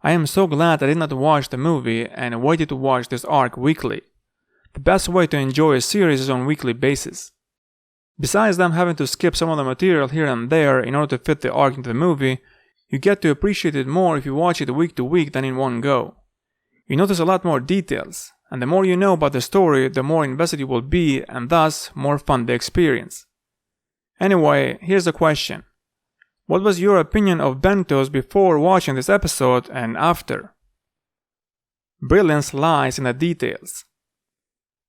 I am so glad I did not watch the movie and waited to watch this arc weekly. The best way to enjoy a series is on a weekly basis. Besides them having to skip some of the material here and there in order to fit the arc into the movie, you get to appreciate it more if you watch it week to week than in one go. You notice a lot more details, and the more you know about the story, the more invested you will be, and thus more fun the experience. Anyway, here's the question. What was your opinion of bentos before watching this episode and after? Brilliance lies in the details.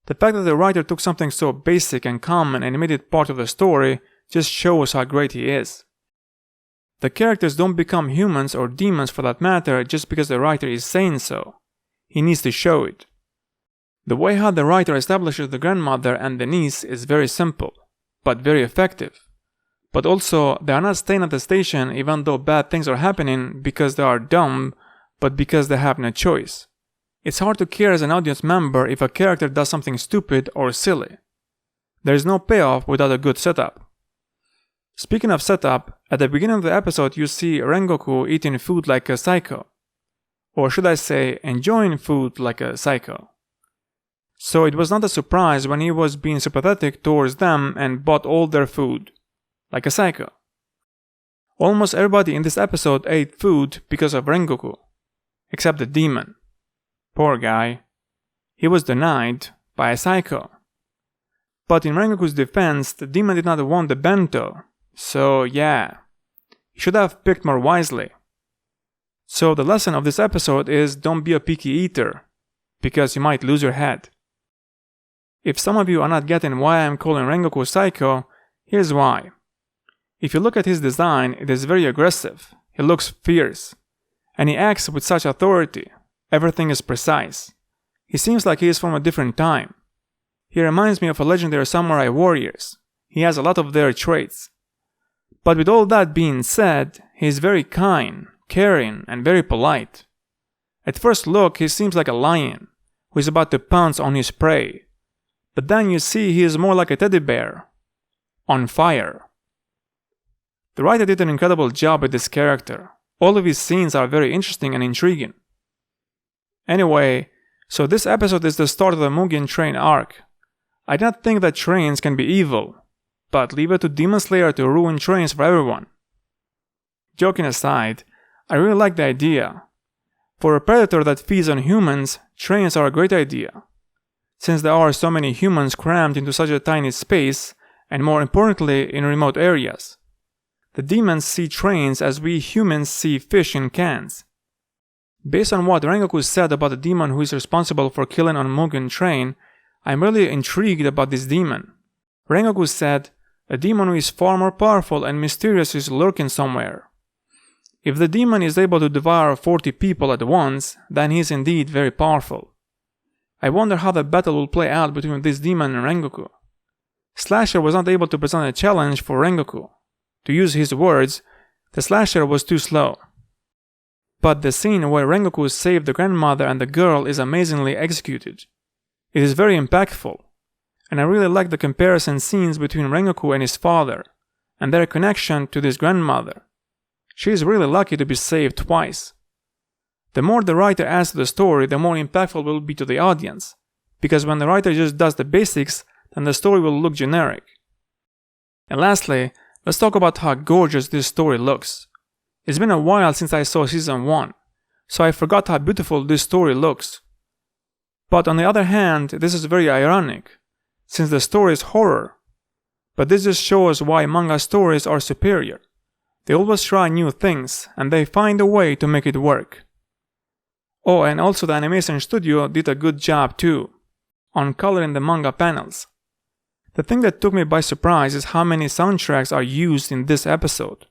The fact that the writer took something so basic and common and made it part of the story just shows how great he is. The characters don't become humans or demons for that matter just because the writer is saying so. He needs to show it. The way how the writer establishes the grandmother and the niece is very simple, but very effective. But also, they are not staying at the station even though bad things are happening because they are dumb, but because they have no choice. It's hard to care as an audience member if a character does something stupid or silly. There is no payoff without a good setup. Speaking of setup, at the beginning of the episode you see Rengoku eating food like a psycho. Or should I say, enjoying food like a psycho. So it was not a surprise when he was being sympathetic towards them and bought all their food. Like a psycho. Almost everybody in this episode ate food because of Rengoku. Except the demon. Poor guy. He was denied by a psycho. But in Rengoku's defense, the demon did not want the bento. So yeah, he should have picked more wisely. So the lesson of this episode is don't be a picky eater, because you might lose your head. If some of you are not getting why I am calling Rengoku psycho, here's why. If you look at his design, it is very aggressive, he looks fierce, and he acts with such authority. Everything is precise. He seems like he is from a different time. He reminds me of a legendary samurai warriors. He has a lot of their traits. But with all that being said, he is very kind, caring, and very polite. At first look, he seems like a lion, who is about to pounce on his prey. But then you see he is more like a teddy bear. On fire. The writer did an incredible job with this character. All of his scenes are very interesting and intriguing. Anyway, so this episode is the start of the Mugen train arc. I do not think that trains can be evil, but leave it to Demon Slayer to ruin trains for everyone. Joking aside, I really like the idea. For a predator that feeds on humans, trains are a great idea. Since there are so many humans crammed into such a tiny space, and more importantly in remote areas. The demons see trains as we humans see fish in cans. Based on what Rengoku said about the demon who is responsible for killing on Mugen train, I am really intrigued about this demon. Rengoku said, a demon who is far more powerful and mysterious is lurking somewhere. If the demon is able to devour 40 people at once, then he is indeed very powerful. I wonder how the battle will play out between this demon and Rengoku. Slasher was not able to present a challenge for Rengoku. To use his words, the slasher was too slow. But the scene where Rengoku saved the grandmother and the girl is amazingly executed. It is very impactful, and I really like the comparison scenes between Rengoku and his father, and their connection to this grandmother. She is really lucky to be saved twice. The more the writer adds to the story, the more impactful it will be to the audience, because when the writer just does the basics, then the story will look generic. And lastly, let's talk about how gorgeous this story looks. It's been a while since I saw season 1, so I forgot how beautiful this story looks. But on the other hand, this is very ironic, since the story is horror. But this just shows why manga stories are superior. They always try new things, and they find a way to make it work. Oh, and also the animation studio did a good job too, on coloring the manga panels. The thing that took me by surprise is how many soundtracks are used in this episode.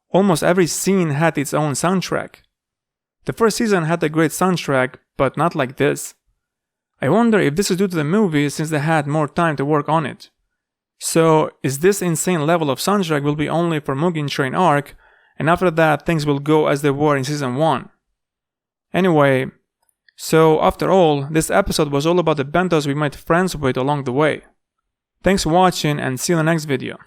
Almost every scene had its own soundtrack. The first season had a great soundtrack, but not like this. I wonder if this is due to the movie since they had more time to work on it. So, is this insane level of soundtrack will be only for Mugen Train arc, and after that things will go as they were in season 1? Anyway, so after all, this episode was all about the bentos we made friends with along the way. Thanks for watching and see you in the next video.